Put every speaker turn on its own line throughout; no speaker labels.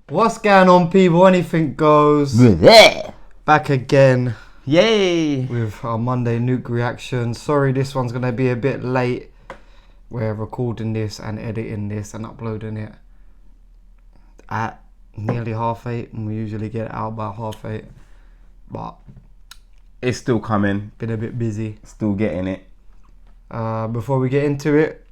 What's going on, people? Anything goes. Back again.
Yay!
With our Monday Nuke reaction. Sorry, this one's going to be a bit late. We're recording this and editing this and uploading it at nearly 8:30. And we usually get it out by 8:30. But
it's still coming.
Been a bit busy.
Still getting it.
Before we get into it,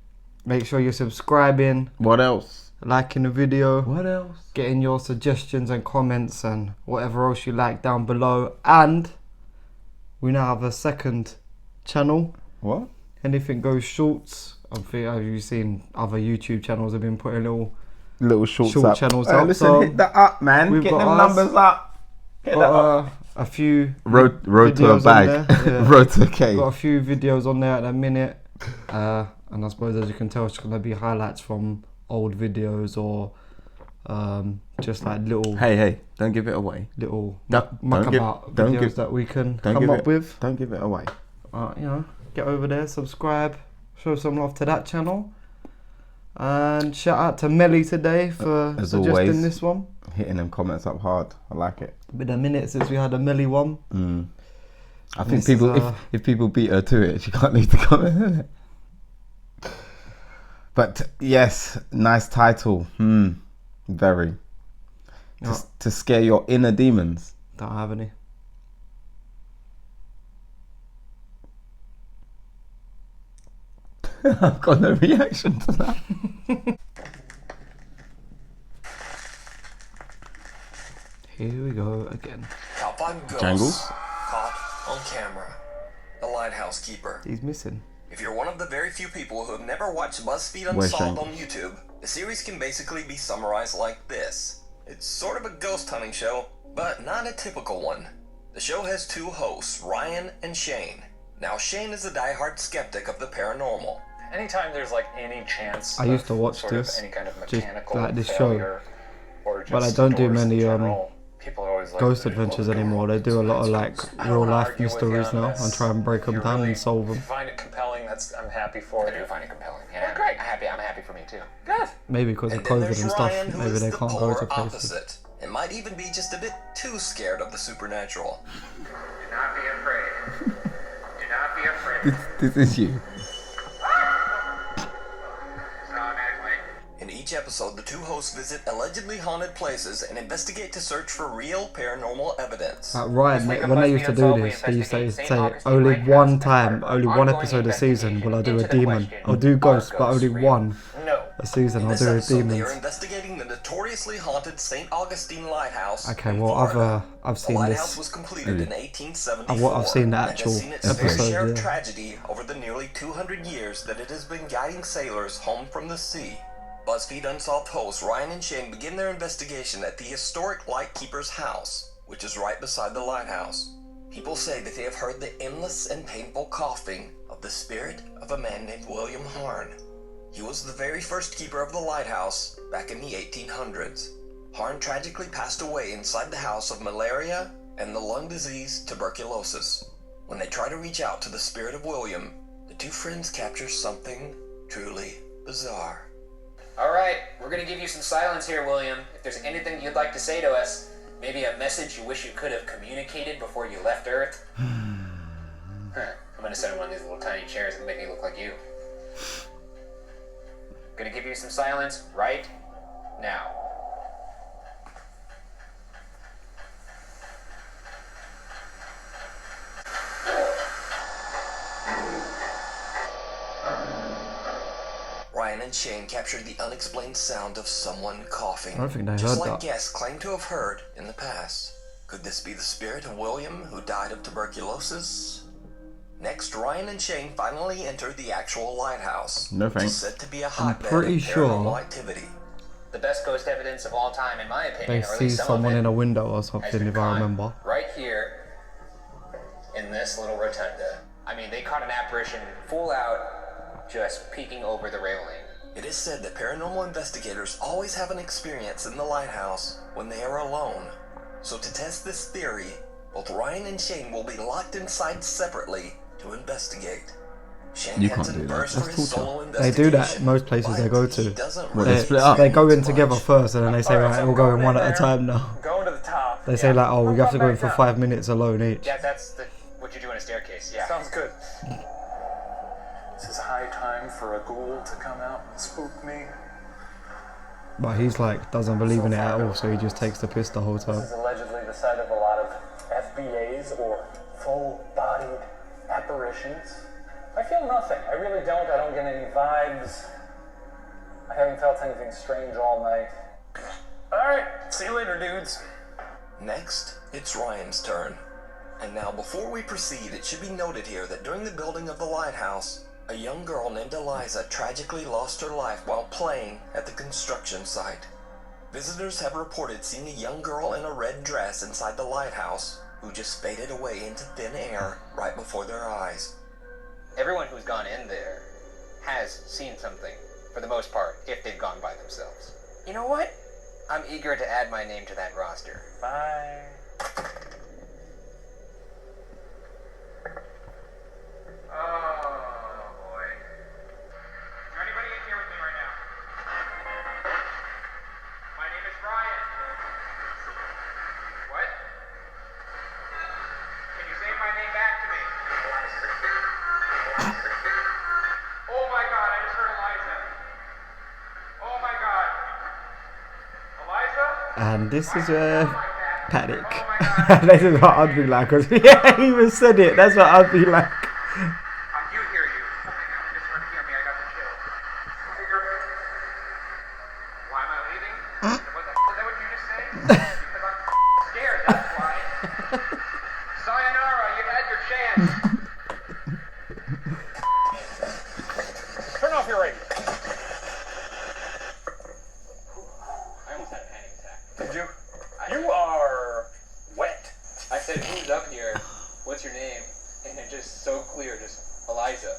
make sure you're subscribing.
What else?
Liking the video.
What else?
Getting your suggestions and comments and whatever else you like down below. And we now have a second channel.
What?
Anything Goes Shorts. I think, have you seen other YouTube channels have been putting
little short
channels up.
Listen,
so
hit that up, man. Get them numbers up. Hit that up.
A few
road to a bag.
Yeah.
Road to a K.
Got a few videos on there at the minute. And I suppose, as you can tell, it's going to be highlights from old videos or just like little
hey, don't give it away.
Little
don't
videos that we can come up with.
Don't give it away.
Get over there, subscribe, show some love to that channel, and shout out to Melly today for
as
suggesting
always,
this one.
Hitting them comments up hard. I like it.
Been a minute since we had a Melly one.
I think people, if people beat her to it, she can't leave the comment. But yes, nice title. Very. To scare your inner demons.
Don't have any.
I've got no reaction to that.
Here we go again.
Top 5 ghosts
Jangles.
caught on camera. The Lighthouse Keeper.
He's missing.
If you're one of the very few people who have never watched BuzzFeed
Where's
Unsolved
Jangles?
on YouTube, the series can basically be summarized like this. It's sort of a ghost hunting show, but not a typical one. The show has two hosts, Ryan and Shane. Now, Shane is a diehard skeptic of the paranormal.
Anytime there's like any chance
I used to watch
sort
this,
of any kind of
just
mechanical
like this
failure,
show,
or just
but I don't do
doors in
many
general, people are always like,
ghost adventures anymore. They do a lot of like
I don't
real
wanna
life
argue with
mysteries
you on
now
this.
and try and break them
If you
down
really
and solve them.
find it compelling, I'm happy for
I
you.
do find it compelling. Yeah,
Oh, great.
I'm happy for me too.
Good.
Maybe because of
And then
COVID
there's
and stuff,
Ryan, who
maybe
is
they
the
can't go
polar
to places.
opposite, and might even be just a bit too scared of the supernatural.
Do not be afraid. Do not be afraid.
This is you.
In each episode, the two hosts visit allegedly haunted places and investigate to search for real paranormal evidence.
Like Ryan, when they used to do this, they used to say only one time, only one episode a season will I do a demon. I'll do ghosts, but only one a season
In
I'll
this
do a
episode, they
demons.
are investigating the notoriously haunted St. Augustine Lighthouse.
Okay,
in
well
Florida.
I've
The
seen
lighthouse
this.
was completed in 1874.
What I've seen the
and
actual
has seen its fair
episode,
share of
yeah.
tragedy over the nearly 200 years that it has been guiding sailors home from the sea. BuzzFeed Unsolved hosts Ryan and Shane begin their investigation at the historic Lightkeeper's house, which is right beside the lighthouse. People say that they have heard the endless and painful coughing of the spirit of a man named William Harn. He was the very first keeper of the lighthouse back in the 1800s. Harn tragically passed away inside the house of malaria and the lung disease tuberculosis. When they try to reach out to the spirit of William, the two friends capture something truly bizarre.
Alright, we're gonna give you some silence here, William. If there's anything you'd like to say to us, maybe a message you wish you could have communicated before you left Earth. I'm gonna sit in one of these little tiny chairs and make me look like you. Gonna give you some silence right now.
Ryan and Shane captured the unexplained sound of someone coughing.
I don't think they
just
heard
like
that.
guests claim to have heard in the past. Could this be the spirit of William, who died of tuberculosis? Next, Ryan and Shane finally enter the actual lighthouse,
No
which is
thanks.
said to be a hotbed
pretty
of
sure
paranormal activity.
The best ghost evidence of all time, in my opinion,
They
or at
see
least some
someone
of it,
in a window or
has
something,
been
if I
caught
remember.
right here in this little rotunda. I mean, they caught an apparition full out, just peeking over the railing.
It is said that paranormal investigators always have an experience in the lighthouse when they are alone. So to test this theory, both Ryan and Shane will be locked inside separately to investigate. Shane
You
heads
can't
in
do that.
burst for
That's
his
torture.
solo
They do that
investigation,
most places they
but
go
he
to.
doesn't
Well,
really
they split up.
They go in
much.
together first, and then they say,
Alright,
right,
so
we'll
I'm
go in
going
one
in
at a
there.
time now.
Going to the top.
They say like, oh, we have to go in
Come
for
back
5 minutes alone each.
Yeah, that's what you do in a staircase. Yeah.
Sounds good. This is high time for a ghoul to come out and spook me.
But he's like, doesn't believe in it at all, so he just takes the piss the whole
This
time.
is allegedly the site of a lot of FBAs or full-bodied apparitions. I feel nothing. I really don't. I don't get any vibes. I haven't felt anything strange all night. Alright, see you later, dudes.
Next, it's Ryan's turn. And now, before we proceed, it should be noted here that during the building of the lighthouse, a young girl named Eliza tragically lost her life while playing at the construction site. Visitors have reported seeing a young girl in a red dress inside the lighthouse who just faded away into thin air right before their eyes.
Everyone who's gone in there has seen something, for the most part, if they've gone by themselves. You know what? I'm eager to add my name to that roster.
Bye.
Oh, boy. Is there anybody in here with me right now? My name is Ryan. What? Can you say my name back to me? Oh my god, I just heard Eliza. Oh my god. Eliza?
And this is panic.
Oh my god.
This is what I'd be like, because yeah, he even said it. That's what I'd be like.
I do hear you. Oh my god, I just heard hear me. I got the chills. Why am I leaving? Is that what you just said? Because I'm scared, that's why. Sayonara, you had your chance.
Turn off your radio.
I almost had a panic attack.
Did you? You are wet.
I said, who's up here? What's your name? And it's just so clear, just Eliza.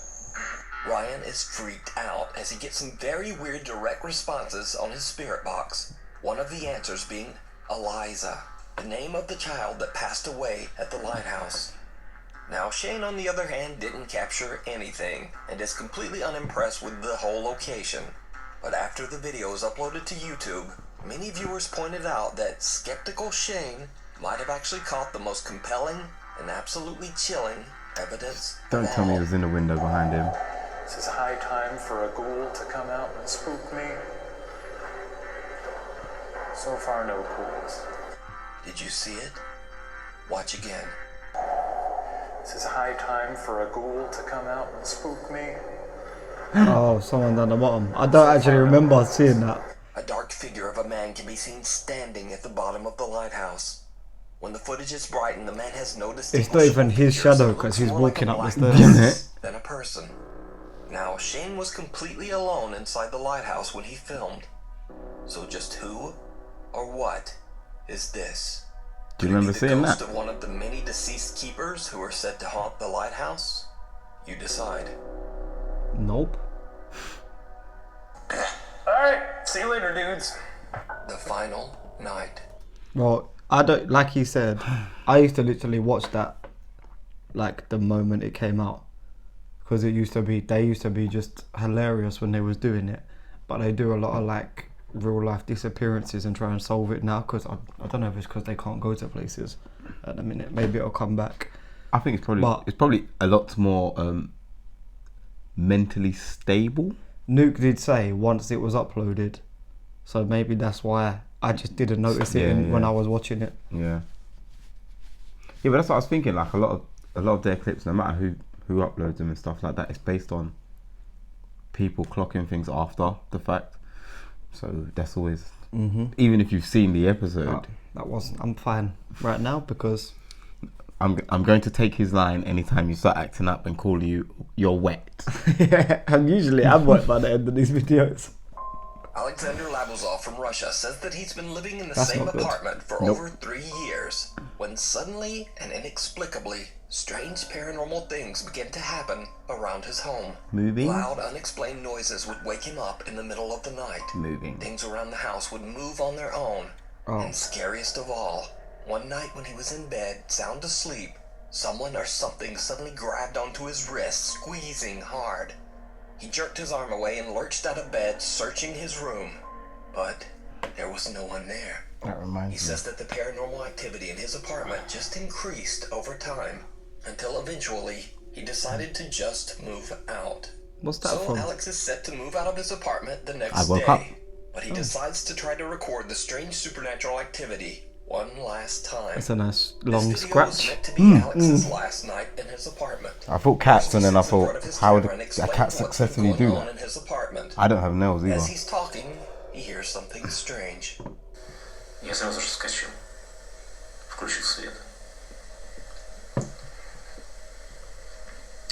Ryan is freaked out as he gets some very weird direct responses on his spirit box. One of the answers being Eliza, the name of the child that passed away at the lighthouse. Now, Shane, on the other hand, didn't capture anything and is completely unimpressed with the whole location. But after the video is uploaded to YouTube, many viewers pointed out that skeptical Shane might have actually caught the most compelling and absolutely chilling evidence.
Don't tell me it was in the window behind him.
This is high time for a ghoul to come out and spook me. So far, no ghouls.
Did you see it? Watch again.
This is high time for a ghoul to come out and spook me.
Oh, someone down the bottom. I don't actually remember seeing that.
A dark figure of a man can be seen standing at the bottom of the lighthouse. When the footage is brightened, the man has no
It's not even his
distinguishable
shadow
features,
because
so it
he's
looks more
walking
like
up
a
the
black
stairs.
mass than a person. Now, Shane was completely alone inside the lighthouse when he filmed. So just who or what is this?
Do you
Could it
remember
be the
seeing
ghost
that?
of one of the many deceased keepers who are said to haunt the lighthouse? You decide.
Nope.
Alright, see you later, dudes.
The final night.
Well, I don't, like he said, I used to literally watch that like the moment it came out, because they used to be just hilarious when they was doing it, but they do a lot of like real life disappearances and try and solve it now, because I don't know if it's because they can't go to places at the minute. Maybe it'll come back.
I think it's probably a lot more mentally stable.
Nuke did say once it was uploaded, so maybe that's why I just didn't notice it when I was watching it.
Yeah, but that's what I was thinking. Like a lot of their clips, no matter who uploads them and stuff like that, it's based on people clocking things after the fact. So that's always, even if you've seen the episode.
I'm fine right now because
I'm going to take his line anytime you start acting up and call you're wet.
yeah, and usually I'm wet by the end of these videos.
Alexander Labuzov from Russia says that he's been living in the
That's
same
not good.
apartment for over 3 years, when suddenly and inexplicably, strange paranormal things began to happen around his home.
Moving?
Loud, unexplained noises would wake him up in the middle of the night.
Moving.
Things around the house would move on their own.
Oh.
And scariest of all, one night when he was in bed, sound asleep, Someone or something suddenly grabbed onto his wrist, squeezing hard. He jerked his arm away and lurched out of bed, searching his room. But there was no one there.
That reminds
He says that the paranormal activity in his apartment just increased over time, until eventually he decided to just move out.
What's that
So
from?
Alex is set to move out of his apartment the next
I woke
day.
up.
But he decides to try to record the strange supernatural activity one last time.
That's a nice
This
long
video
scratch.
was meant to be Alex's last night in his apartment.
I thought cats, and then I
He sits in front
thought,
of his
how would
camera and
a
explains
cat
what's been
successfully
going
do
on
that?
in his apartment.
I don't have nails either.
As he's talking, he hears something strange.
Я сразу же вскочил, включил свет.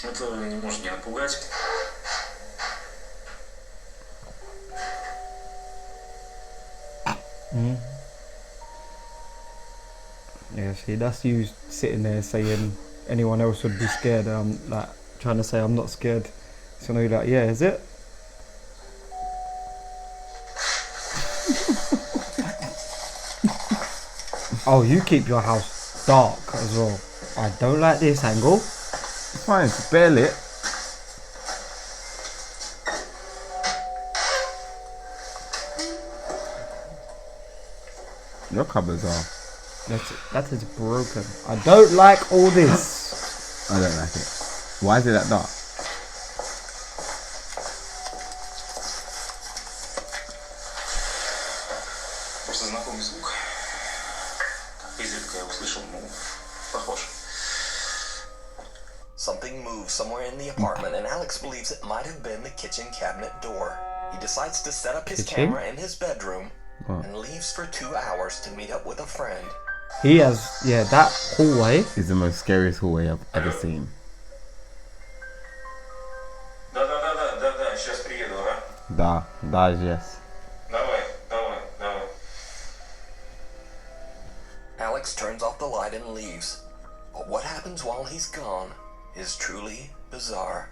Это не может не напугать.
Yeah, see, that's you sitting there saying anyone else would be scared. I'm like trying to say I'm not scared. So now you're like, yeah, is it? Oh, you keep your house dark as well. I don't like this angle.
It's fine, it's bare lit. Your cupboards are.
That is broken. I don't like all this.
I don't like it. Why is it that dark?
Просто знакомый звук. Изредка я услышал, ну, похож.
Something moves somewhere in the apartment, and Alex believes it might have been the kitchen cabinet door. He decides to set up his
Kitchen?
camera in his bedroom
What?
and leaves for 2 hours to meet up with a friend.
He has, yeah, that hallway.
Is the most scariest hallway I've ever seen.
Да, сейчас приеду, ага.
Da is yes.
Давай.
Alex turns off the light and leaves. But what happens while he's gone is truly bizarre.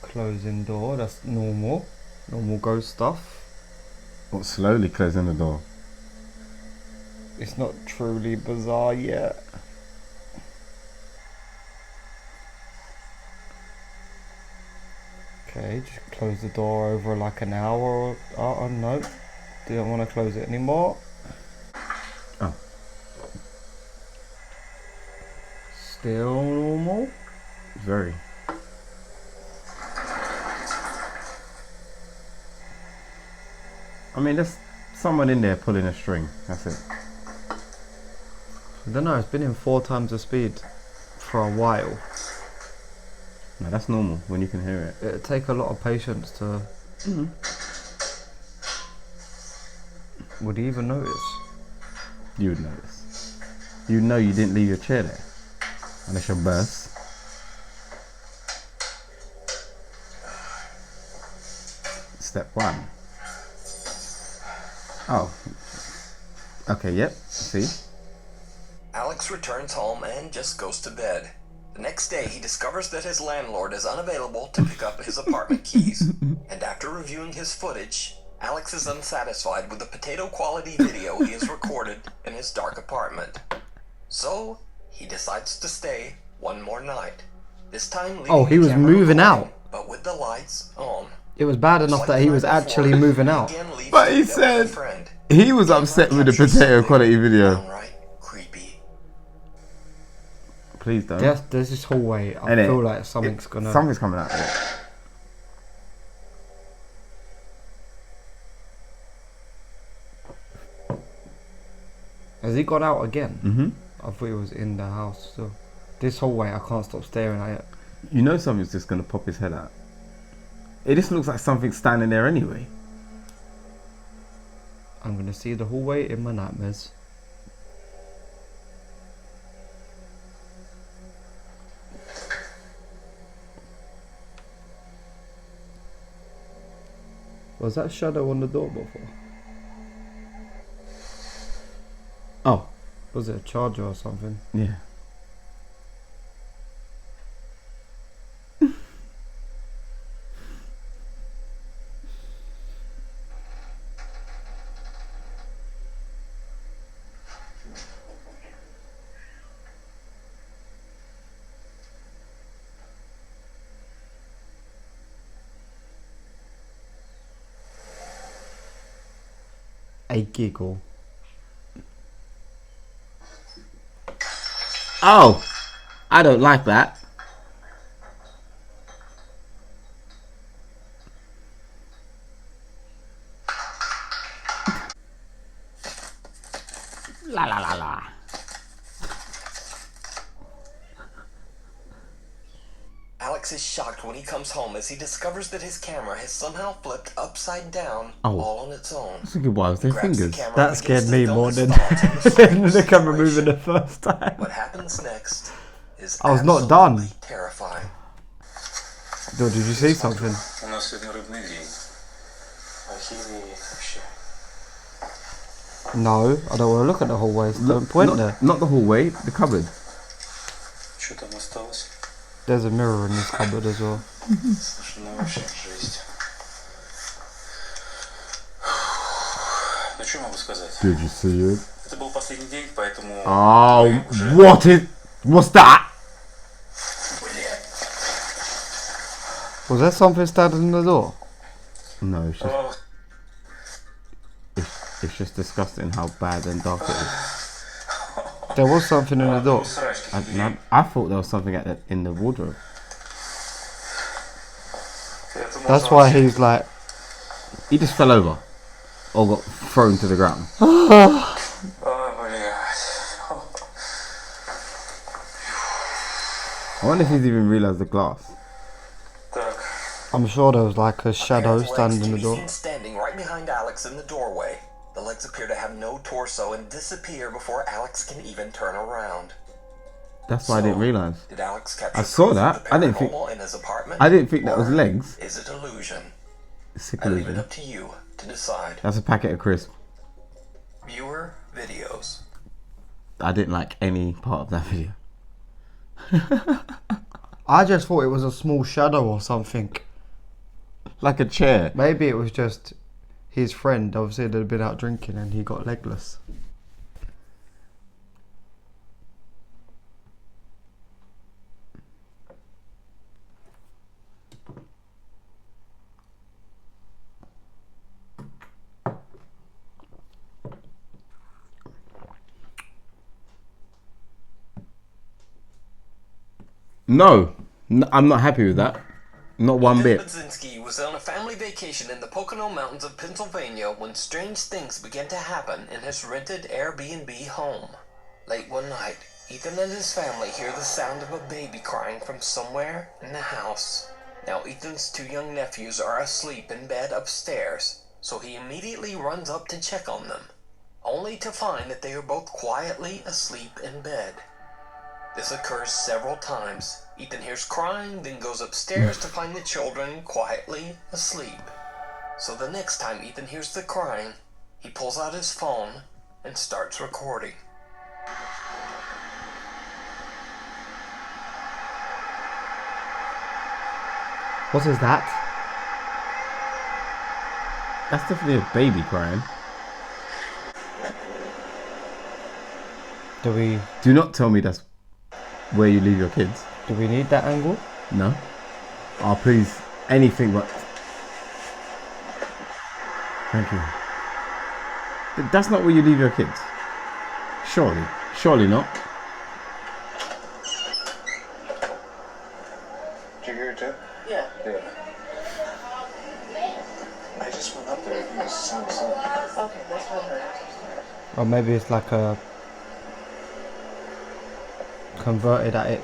Closing door, that's normal. Normal ghost stuff.
What, slowly closing the door?
It's not truly bizarre yet. Okay, just close the door over like an hour. Oh no, didn't want to close it anymore.
Oh.
Still normal.
Very. I mean, there's someone in there pulling a string. That's it.
I don't know, it's been in 4 times the speed for a while.
No, that's normal when you can hear it.
It'd take a lot of patience to... Would he even notice?
You would notice. You know you didn't leave your chair there. Unless you're burst. Step 1. Oh. Okay, yep. See?
Alex returns home and just goes to bed. The next day, he discovers that his landlord is unavailable to pick up his apartment keys. And after reviewing his footage, Alex is unsatisfied with the potato quality video he has recorded in his dark apartment. So, he decides to stay one more night. This time, leaving
Oh, he
the
was
camera
moving
recording,
out.
but with the lights on.
It was bad enough that he was actually moving out.
But he said he was upset with the potato quality video.
Downright creepy.
Please don't.
There's this hallway. I
Innit?
feel like something's gonna...
Something's coming out of it.
Has he got out again?
Mm-hmm.
I thought he was in the house still. This hallway, I can't stop staring at it.
You know something's just gonna pop his head out. It just looks like something's standing there anyway.
I'm gonna see the hallway in my nightmares. Was that shadow on the door before? Oh, was it a charger or something?
Yeah.
a giggle.
Oh, I don't like that. La la la la.
Alex is shocked when he comes home as he discovers that his camera has somehow flipped upside down
Oh.
all on its own.
That's a good one. Their
Grabs the
fingers.
camera
That
and
scared
begins
me
to film
more
his
than
thoughts on
the camera moving
situation.
the first time.
What happens next is
I was not done.
absolutely terrifying.
Yo, did you see something?
У нас сегодня рыбный день. А химии вообще.
No, I don't want to look at the hallways. Don't point there.
Not the hallway, the cupboard.
Что там осталось?
There's a mirror in this cupboard as well.
Слушай, ну вообще жесть. Ну что могу сказать?
Did you see it?
Это был последний день, поэтому...
Oh,
мы уже-
what's that?
Блядь.
Was there something standing in the door?
No, it's just,
Ох,
it's just disgusting how bad and dark it is.
There was something in the door.
срачки в
I,
двери.
I thought there was something in the wardrobe.
Это можно
That's why
вообще-
he's like,
He just fell over or got thrown to the ground.
Ой, блядь.
I wonder if he's even realised the glass.
Так,
I'm sure there was like a shadow
Legs
standing
can
in the
be
door.
seen standing right behind Alex in the doorway. The legs appear to have no torso and disappear before Alex can even turn around.
That's why I didn't realise.
Did Alex capture
I saw
proof of
that.
the
I didn't think-
paranormal in his apartment?
I didn't think that was
Or
legs.
Is it illusion?
Sick
I leave it
illusion.
up to you to decide.
That's a packet of crisps.
Viewer videos.
I didn't like any part of that video.
I just thought it was a small shadow or something.
Like a chair.
Maybe it was just his friend. Obviously, they'd been out drinking and he got legless.
No, I'm not happy with that. Not one
Ethan
bit.
Budzinski was on a family vacation in the Pocono Mountains of Pennsylvania when strange things began to happen in his rented Airbnb home. Late one night, Ethan and his family hear the sound of a baby crying from somewhere in the house. Now, Ethan's two young nephews are asleep in bed upstairs, so he immediately runs up to check on them, only to find that they are both quietly asleep in bed. This occurs several times. Ethan hears crying, then goes upstairs to find the children quietly asleep. So the next time Ethan hears the crying, he pulls out his phone and starts recording.
What is that?
That's definitely a baby crying.
Do
Do not tell me that's where you leave your kids.
we need that angle?
No. Oh, please. Anything but. Thank you. That's not where you leave your kids. Surely. Surely not.
Did you hear it too? Yeah. I just went up there. It was sound so.
Okay, that's what I heard.
Or maybe it's like a converted attic.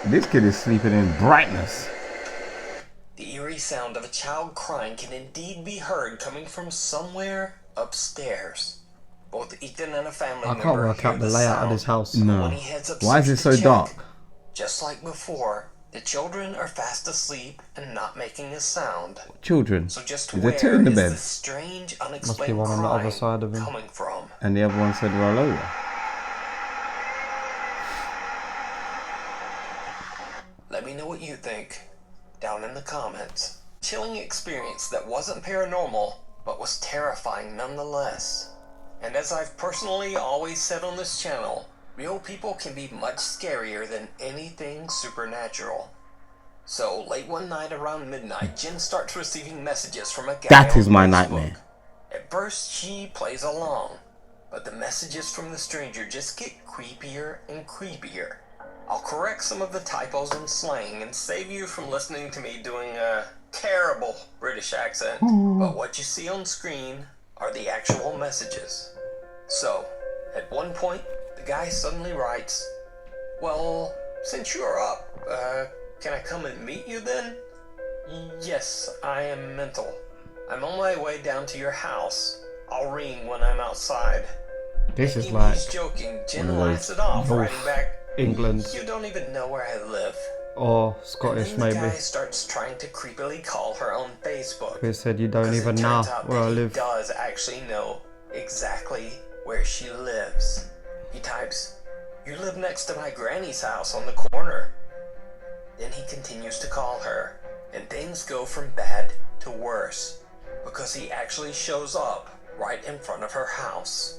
This kid is sleeping in brightness.
The eerie sound of a child crying can indeed be heard coming from somewhere upstairs. Both Ethan and a family
I
member
can't work
hear
out the
the
layout of
sound.
this house.
No.
When he heads
Why is
upstairs
it so
to check,
dark?
Just like before, the children are fast asleep and not making a sound.
Children.
So just
Is
where
there two in the
is
bed?
this strange,
Must be
unexplained
one on the other
crying
side of him.
coming from?
And the other one said roll over.
Let me know what you think down in the comments. chilling experience that wasn't paranormal, but was terrifying nonetheless. And as I've personally always said on this channel, real people can be much scarier than anything supernatural. So late one night around midnight, Jen starts receiving messages from a guy
That is
on
my
Facebook.
nightmare.
At first, she plays along, but the messages from the stranger just get creepier and creepier. I'll correct some of the typos and slang and save you from listening to me doing a terrible British accent. But what you see on screen are the actual messages. So, at one point, the guy suddenly writes, "Well, since you're up, can I come and meet you then?" "Yes, I am mental. I'm on my way down to your house. I'll ring when I'm outside."
This is
Thinking
like
he's joking, Jen
one of
laughs it off,
North
writing back,
England
"You don't even know where I live."
or Scottish
And then the
maybe.
guy starts trying to creepily call her on Facebook.
Who said you don't
'Cause
even
it
know
turns out
where
that
I
he
live.
does actually know exactly where she lives. He types, "You live next to my granny's house on the corner." Then he continues to call her, and things go from bad to worse, because he actually shows up right in front of her house.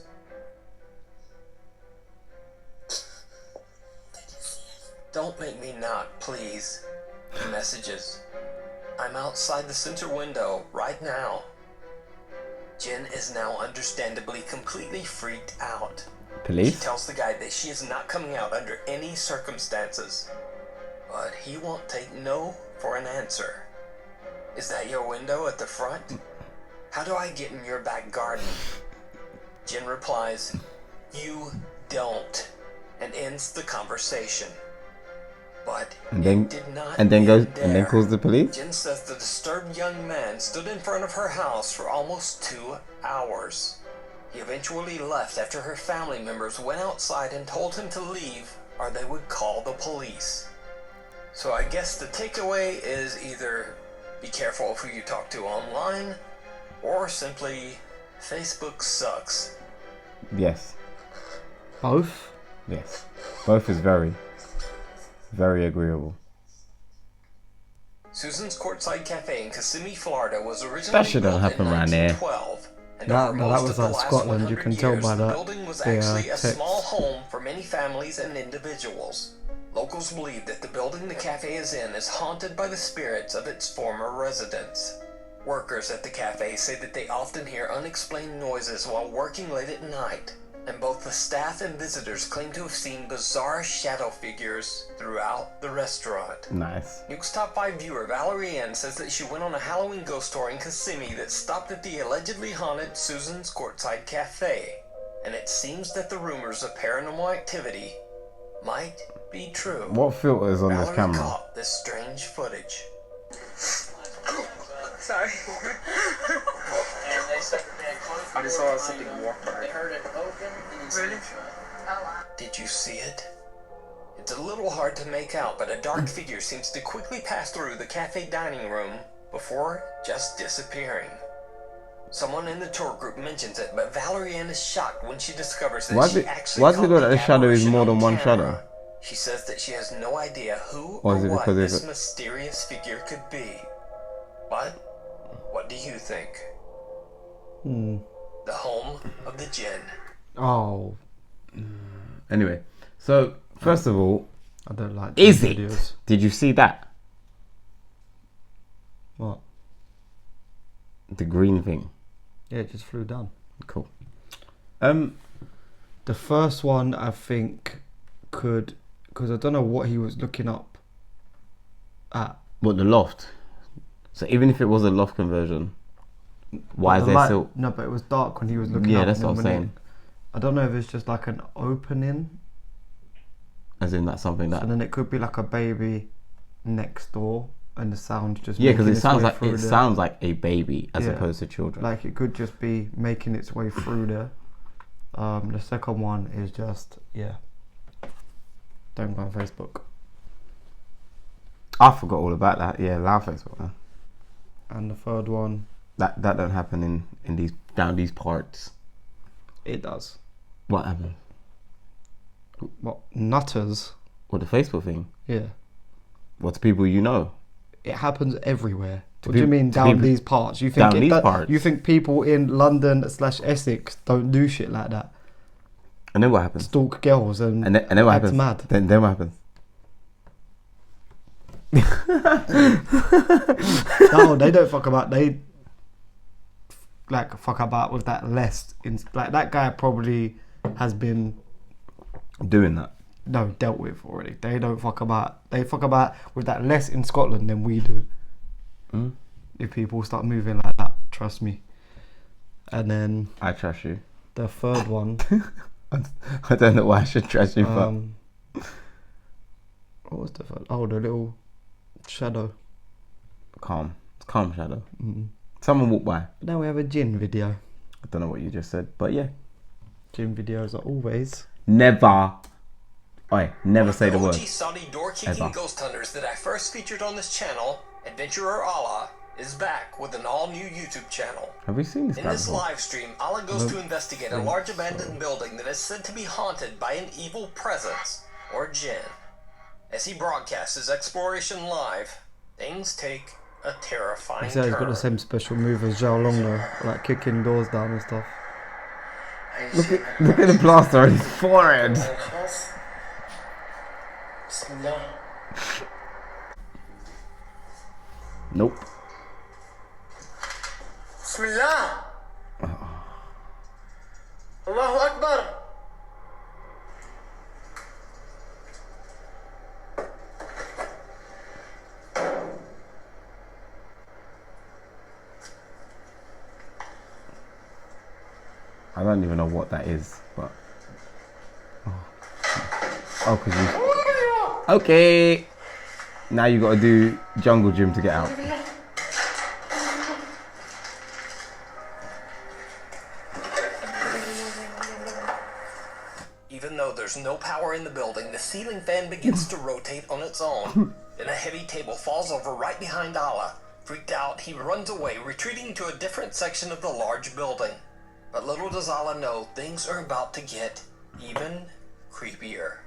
"Don't make me not, please." He messages, "I'm outside the center window right now." Jen is now understandably completely freaked out. She
Police?
tells the guy that she is not coming out under any circumstances, but he won't take no for an answer. "Is that your window at the front? How do I get in your back garden?" Jen replies, "You don't," and ends the conversation. But
And then-
it did not
And then goes
end
and then
there.
calls the police?
Jen says the disturbed young man stood in front of her house for almost 2 hours. He eventually left after her family members went outside and told him to leave or they would call the police. So I guess the takeaway is either be careful of who you talk to online, or simply Facebook sucks.
Yes.
Both?
Yes. Both is very, very agreeable.
Susan's Courtside Cafe in Kissimmee, Florida was originally
That shit don't
built
happen
in
around there.
1912. And
That-
over
no, that
most
was
of the
like
last
Scotland, you
100
can tell
years,
by
the
that.
building was
The,
actually a
text.
small home for many families and individuals. Locals believe that the building the cafe is in is haunted by the spirits of its former residents. Workers at the cafe say that they often hear unexplained noises while working late at night, and both the staff and visitors claim to have seen bizarre shadow figures throughout the restaurant.
Nice.
Nuke's Top 5 viewer Valerie Ann says that she went on a Halloween ghost tour in Kissimmee that stopped at the allegedly haunted Susan's Courtside Cafe, and it seems that the rumors of paranormal activity might be true.
What filter is on this
Valerie
camera?
caught this strange footage.
Sorry.
And they said that they had closed the
I just
door
saw
behind
something
them.
walk by.
They heard it open and then
Really?
shut.
Oh wow.
Did you see it? It's a little hard to make out, but a dark figure seems to quickly pass through the cafe dining room before just disappearing. Someone in the tour group mentions it, but Valerie Ann is shocked when she discovers that
Why is
she
it-
actually
why does it
caught
look like the shadow is
apparition
more than
on
one
camera.
shadow?
She says that she has no idea who
Or
or
is it
what
because
this
it's a-
mysterious figure could be. But what do you think? The home of the Jinn.
Oh,
Anyway, so first of all,
I don't like
is
these
it?
videos.
Did you see that?
What?
The green thing.
Yeah, it just flew down.
Cool.
The first one I think could, because I don't know what he was looking up at.
What, the loft? So even if it was a loft conversion, why is
The
there
light-
still?
No, but it was dark when he was looking
Yeah,
up.
that's
and
what I'm
then when
saying.
I don't know if it's just like an opening,
As in that's something that.
and then it could be like a baby next door, and the sound just
Yeah, because
making
it
its
sounds
way
like
through
it
there.
sounds like a baby as
Yeah.
opposed to children.
Like it could just be making its way through there. The second one is just don't go on Facebook.
I forgot all about that. Yeah, live Facebook. Man.
And the third one,
That don't happen in these down these parts.
it does.
What happened?
What nutters?
What, the Facebook thing?
Yeah,
What, to people you know?
it happens everywhere. What do you mean down these parts? You think
Down these parts.
You think people in London / Essex don't do shit like that?
And then what happens?
Stalk girls and
then what
act
happens?
mad.
Then what happens?
No, they don't fuck about. They fuck about with that less. That guy probably has been
Doing that.
dealt with already. They don't fuck about. They fuck about with that less in Scotland than we do. If people start moving like that, trust me. And then
I trust you.
the third one.
I don't know why I should trust you, but
what was the third? Oh, the little shadow.
calm. It's calm shadow. Someone walked by.
Now we have a gin video.
I don't know what you just said, but yeah.
Gin videos are always.
Never say the
OG
word.
Saudi door-kicking
Ever.
ghost hunters that I first featured on this channel, Adventurer Allah, is back with an all-new YouTube channel.
Have we seen this
In
guy
this
before?
live stream, Allah goes to investigate a large abandoned building that is said to be haunted by an evil presence, or jinn. As he broadcasts his exploration live, things take a terrifying
He said he's got the
turn.
same special move as Zhao Long though, like kicking doors down and stuff.
Look at the plaster on his forehead.
بسم الله.
Nope.
بسم الله. الله أكبر.
I don't even know what that is, but cause you. Okay. Now you got to do jungle gym to get out.
Even though there's no power in the building, the ceiling fan begins to rotate on its own. Then a heavy table falls over right behind Allah. Freaked out, he runs away, retreating to a different section of the large building. But little does Allah know, things are about to get even creepier.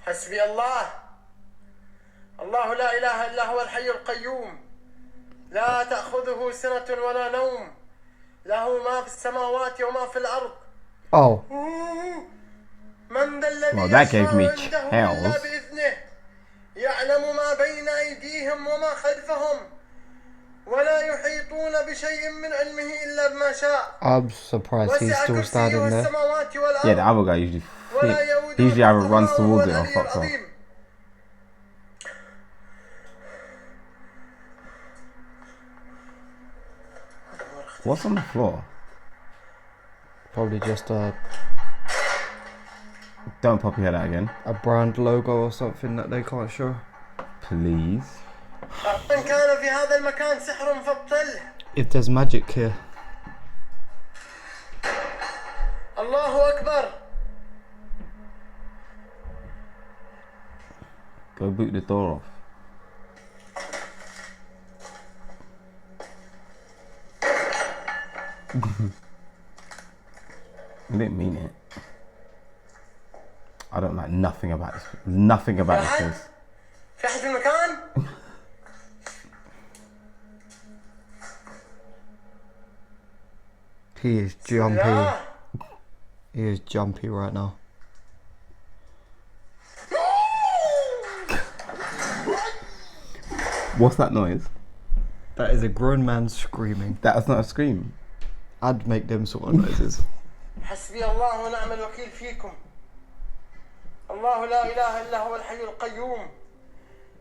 حسبي الله. الله لا إله إلا هو الحي القيوم. لا تأخذه سنة ولا نوم. له ما في السماوات وما في الأرض.
Oh,
من ذا الذي
Well, that gave me
يشفع عنده إلا
chills.
بإذنه. يعلم ما بين أيديهم وما خلفهم. ولا يحيطون بشيء من علمه إلا بما شاء.
I'm surprised he's
وسع
still
كرسيه
standing there.
السماوات والأرض.
Yeah, the other guy usually.
ولا يؤوده
He usually either runs
حفظهما
towards it
وهو
or
العلي
fucks off.
العظيم.
What's on the floor?
Probably just a
Don't pop your head out again,
brand logo or something that they can't show.
please.
إن كان في هذا المكان سحر فابطله.
If there's magic here.
الله أكبر.
Go boot the door off. I didn't mean it. I don't like nothing about this. Nothing about this place.
في أحد في المكان؟
He is jumpy.
لا.
He is jumpy right now.
What's that noise?
That is a grown man screaming.
That's not a scream.
I'd make them sort of noises.
حسبي الله ونعم الوكيل فيكم. الله لا إله إلا هو الحي القيوم.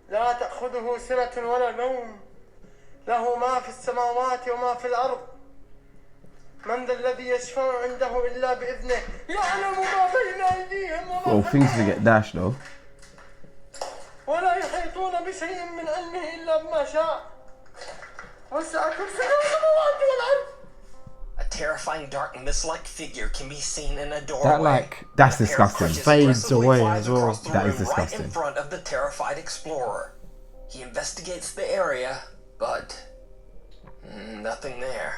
لا تأخذه سنة ولا نوم. له ما في السماوات وما في الأرض. من ذا الذي يشفع عنده إلا بإذنه. يعلم ما بين أيديهم وما
Well, things to get dashed though.
ولا يحيطون بشيء من علمه إلا بما شاء. وسع كرسيه السماوات والأرض.
A terrifying dark mist-like figure can be seen in a doorway.
That's
A pair of
disgusting.
crutches
Fades
aggressively
away
flies
as well.
across the
That is
room right
disgusting.
in front of the terrified explorer. He investigates the area, but nothing there.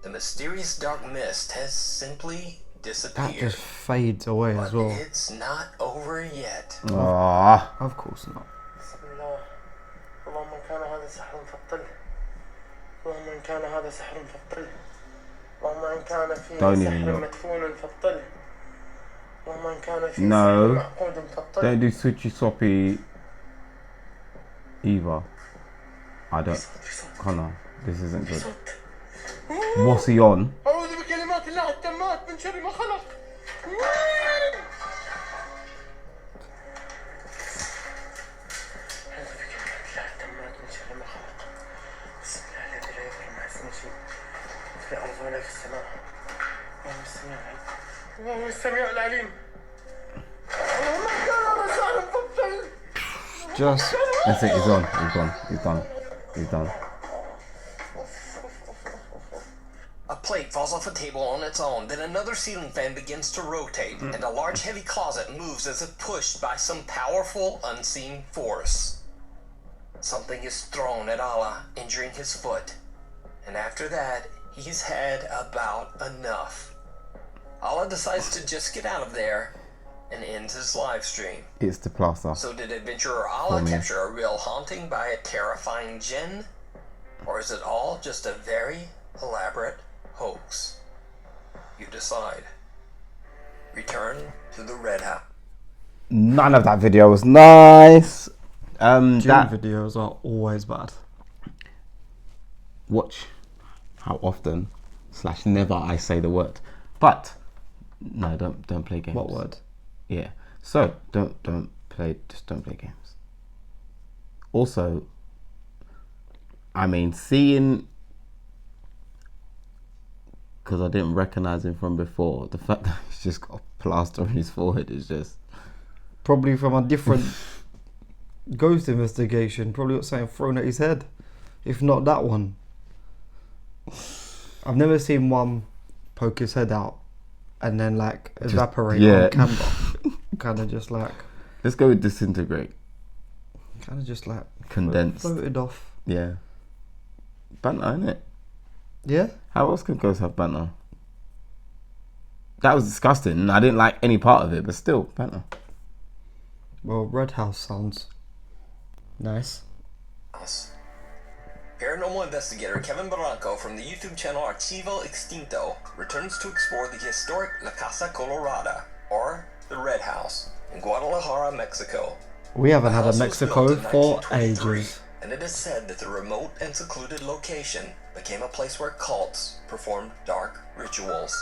The mysterious dark mist has simply disappeared.
That just fades away as
But
well.
it's not over yet.
Ah,
Of course not.
بسم الله اللهم إن كان هذا سحر فابطل اللهم إن كان هذا سحر فابطل اللهم إن كان فيه
Don't even
سحر
look.
مدفون فابطل اللهم إن كان فيه
No.
سحر معقود فابطل.
don't do switchy swappy either. I don't. Connor, this isn't good. What's he on?
أعوذ بكلمات الله التامات من شر ما خلق. أعوذ بكلمات الله التامات من شر ما خلق. بسم الله الذي لا يضر مع اسمه شيء في الأرض ولا في السماء. اللهم السميع العليم. اللهم كان هذا سحر فابطل.
Just
That's it. He's on. He's gone. He's done. He's done.
A plate falls off a table on its own, then another ceiling fan begins to rotate, and a large heavy closet moves as if pushed by some powerful unseen force. Something is thrown at Allah, injuring his foot, and after that, he's had about enough. Allah decides to just get out of there and ends his live stream.
It's the plaster.
So did adventurer Allah
For me.
capture a real haunting by a terrifying jinn? Or is it all just a very elaborate hoax? You decide. Return to the Red House.
None of that video was nice.
June
That
videos are always bad.
watch how often / never I say the word. But no, don't play games.
What word?
Yeah. So don't play games. Also, I mean, seeing, because I didn't recognize him from before, the fact that he's just got a plaster on his forehead is just
Probably from a different ghost investigation. Probably got something thrown at his head. If not that one. I've never seen one poke his head out and then like evaporate
yeah.
on camera. Kind of just like,
let's go with disintegrate,
kind of just like
condensed.
floated off.
Yeah. Banter, innit?
Yeah?
How else can ghosts have banter? That was disgusting. I didn't like any part of it, but still, banter.
Well, Red House sounds nice.
Paranormal investigator Kevin Barranco from the YouTube channel Archivo Extinto returns to explore the historic La Casa Colorada, or the Red House, in Guadalajara, Mexico.
We haven't
The
had a
house was
Mexico
built in
for
1923,
ages.
and it is said that the remote and secluded location became a place where cults performed dark rituals.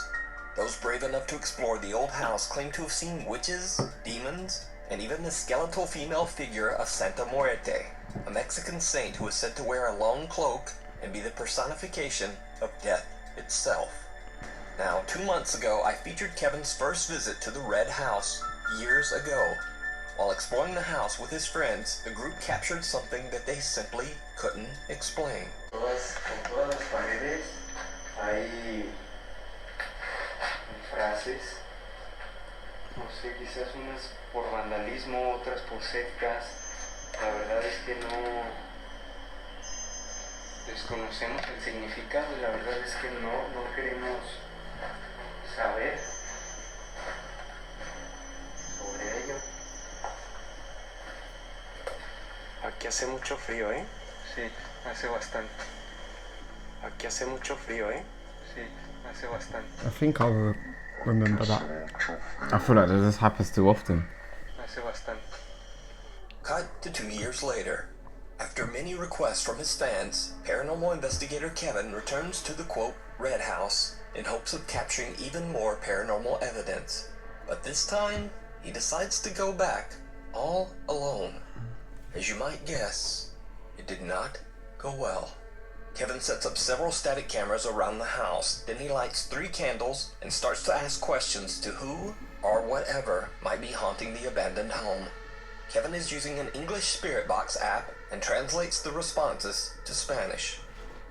Those brave enough to explore the old house claim to have seen witches, demons, and even the skeletal female figure of Santa Muerte, a Mexican saint who is said to wear a long cloak and be the personification of death itself. Now, 2 months ago, I featured Kevin's first visit to the Red House years ago. While exploring the house with his friends, the group captured something that they simply couldn't explain.
Con todas las paredes hay frases, no sé, quizás unas por vandalismo, otras por sectas. La verdad es que no desconocemos el significado y la verdad es que no queremos saber sobre ello.
Aquí hace mucho frío, ¿eh?
Sí, hace bastante.
Aquí hace mucho frío, ¿eh?
Sí, hace bastante.
I think I remember that.
I feel like that just happens too often.
Hace bastante.
Cut to 2 years later. After many requests from his fans, paranormal investigator Kevin returns to the quote, Red House, in hopes of capturing even more paranormal evidence. But this time, he decides to go back all alone. As you might guess, it did not go well. Kevin sets up several static cameras around the house, then he lights 3 candles and starts to ask questions to who or whatever might be haunting the abandoned home. Kevin is using an English spirit box app and translates the responses to Spanish.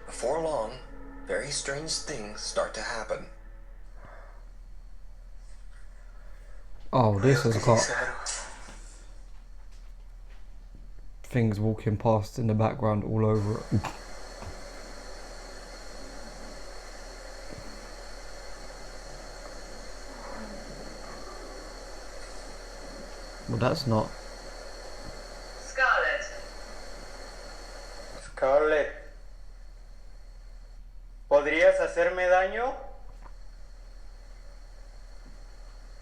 Before long, very strange things start to happen.
Oh, this has got things walking past in the background all over it. Well, that's not.
Scarlet.
Scarlett, ¿podrías hacerme daño?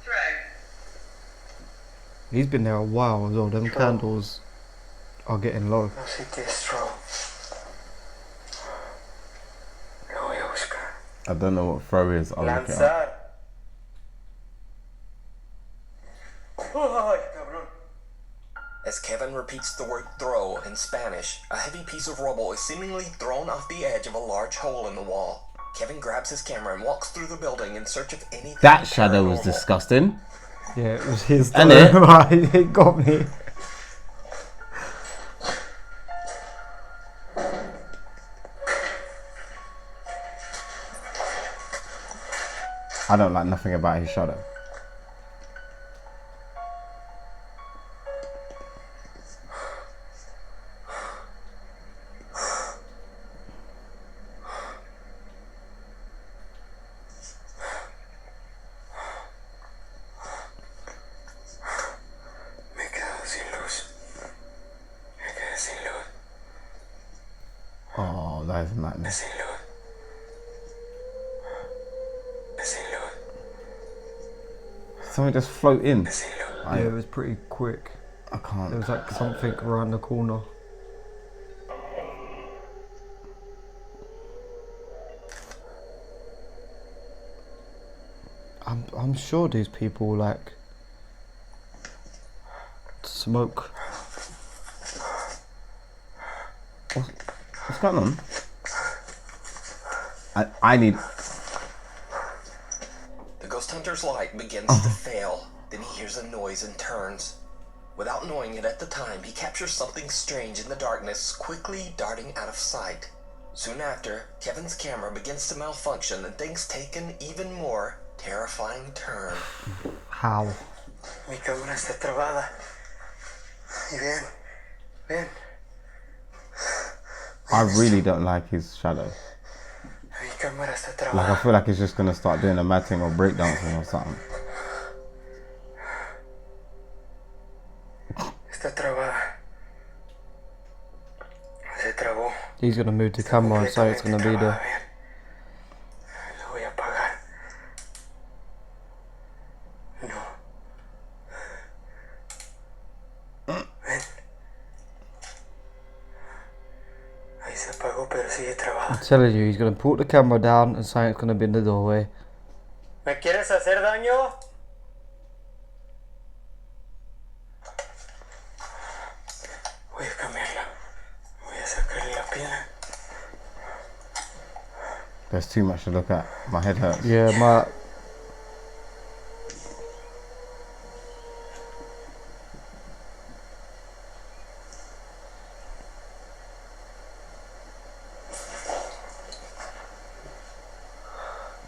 Throw.
He's been there a while as well. Them candles are getting low.
No sé qué es throw. Lo voy a buscar.
I don't know what throw is. I'll look it up.
Lanzar. Ay, cabrón.
As Kevin repeats the word throw in Spanish, a heavy piece of rubble is seemingly thrown off the edge of a large hole in the wall. Kevin grabs his camera and walks through the building in search of anything
That shadow was
paranormal.
disgusting.
Yeah, it was his.
And it?
Right, it got me.
I don't like nothing about his shadow.
Me he quedado sin luz. Me quedé sin luz.
Oh, that is a nightmare.
Sin luz. Sin luz.
Something just float in.
Sin luz.
Yeah, it was pretty quick.
I can't.
There was like something around the corner. I'm sure these people like smoke.
What's going on? I need.
The ghost hunter's light begins to fail. Then he hears a noise and turns. Without knowing it at the time, he captures something strange in the darkness, quickly darting out of sight. Soon after, Kevin's camera begins to malfunction and things take an even more terrifying turn.
How?
Mi cámara está trabada. Y ven, ven.
I really don't like his shadow.
Mi cámara está
Like, I
trabada.
feel like he's just gonna start doing a mad thing or breakdancing or something.
Está trabada. Se trabó.
He's gonna move the camera and say it's gonna be there.
Lo voy a apagar. No. Ven. Ahí se apagó, pero sigue trabada.
I'm telling you, he's gonna put the camera down and say it's gonna be in the doorway.
¿Me quieres hacer daño? Voy a cambiarla. Voy a sacarle la piel.
There's too much to look at. My head hurts.
Yeah, my.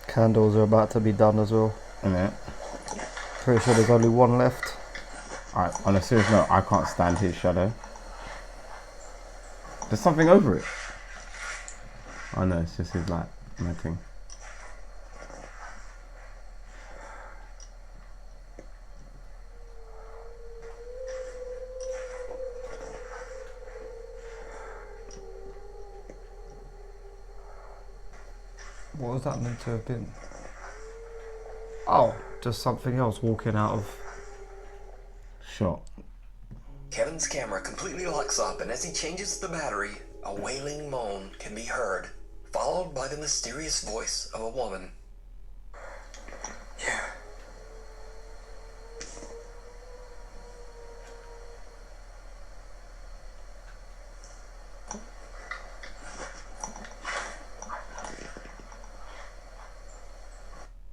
Candles are about to be done as well.
Innit?
Pretty sure there's only one left.
Alright, on a serious note, I can't stand his shadow. There's something over it. Oh no, it's just his like my thing.
What was that meant to have been? Oh, just something else walking out of.
Shot.
Kevin's camera completely locks up, and as he changes the battery, a wailing moan can be heard, followed by the mysterious voice of a woman.
Yeah.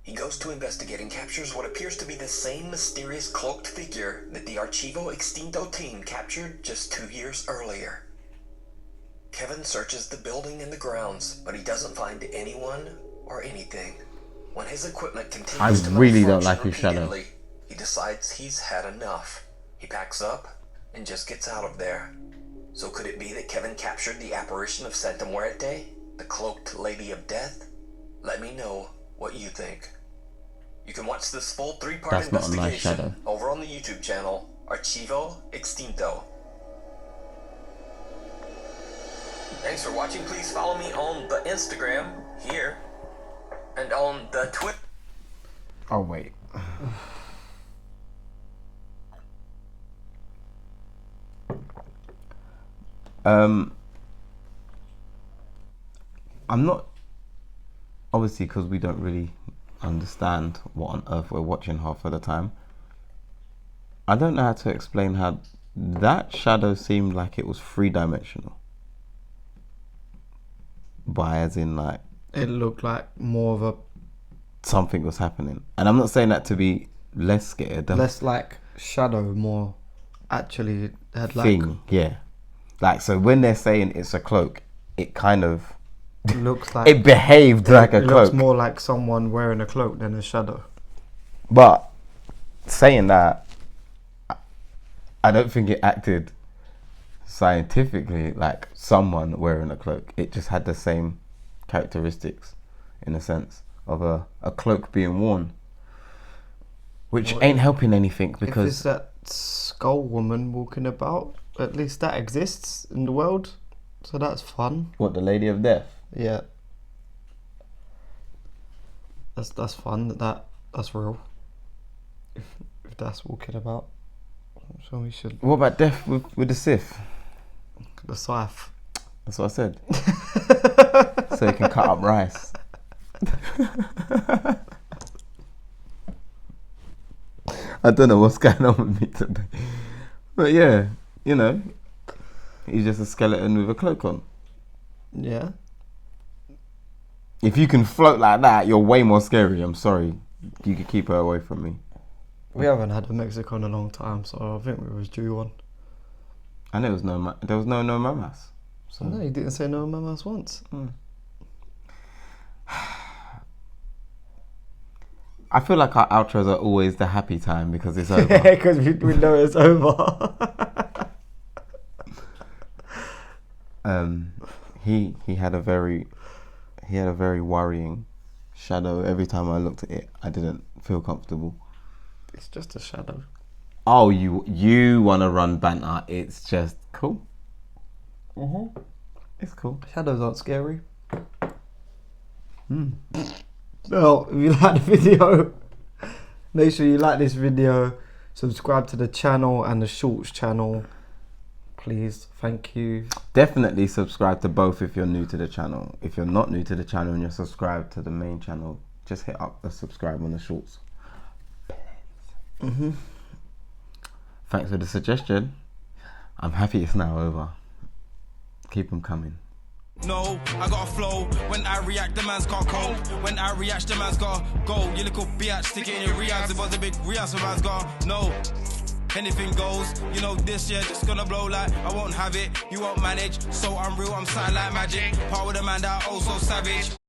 He goes to investigate and captures what appears to be the same mysterious cloaked figure that the Archivo Extinto team captured just 2 years earlier. Kevin searches the building and the grounds, but he doesn't find anyone or anything. When his equipment continues to
really don't
malfunction
like his shadow.
repeatedly, he decides he's had enough. He packs up and just gets out of there. So could it be that Kevin captured the apparition of Santa Muerte, the cloaked Lady of Death? Let me know what you think. You can watch this full 3-part
That's not a nice
investigation
shadow.
over on the YouTube channel Archivo Extinto. Thanks for watching. Please follow me on the Instagram here and on the Twitter.
Oh wait. I'm not, obviously, because we don't really understand what on earth we're watching half of the time. I don't know how to explain how that shadow seemed like it was 3-dimensional. By as in like
It looked like more of a
something was happening, and I'm not saying that to be less scared.
less like shadow, more actually had like
Thing, yeah. Like, so when they're saying it's a cloak, it kind of
looks like
it behaved like a
it
cloak.
looks more like someone wearing a cloak than a shadow.
But saying that, I don't think it acted scientifically like someone wearing a cloak. It just had the same characteristics, in a sense, of a cloak being worn, which
What
ain't helping anything
If
because
it's that skull woman walking about, at least that exists in the world, so that's fun.
what, the Lady of Death?
Yeah, that's fun. That's real. If that's walking about, so we should
What about death with the Sith?
the scythe.
That's what I said. So you can cut up rice. I don't know what's going on with me today. But yeah, you know, he's just a skeleton with a cloak on.
Yeah.
If you can float like that, you're way more scary. I'm sorry. You could keep her away from me.
We haven't had a Mexico in a long time, so I think we was due one.
And there was no mamas. So
No, you didn't say no mamas once.
I feel like our outros are always the happy time because it's over.
Because we know it's over.
He had a very worrying shadow. Every time I looked at it, I didn't feel comfortable.
It's just a shadow.
Oh, you want to run banter? It's just cool. It's cool.
Shadows aren't scary. Well, if you like the video, make sure you like this video, subscribe to the channel and the shorts channel, please. Thank you.
Definitely subscribe to both if you're new to the channel. If you're not new to the channel and you're subscribed to the main channel, just hit up the subscribe on the shorts. Thanks for the suggestion. I'm happy it's now over. Keep them coming.
No, I got a flow. When I react, the man's got cold. When I react, the man's got go. You little bitch, stick it in your reacts. It was a big react, so man's got no. Anything goes, you know this year just gonna blow like I won't have it. You won't manage, so I'm real, I'm something like magic. Part with a man that also savage.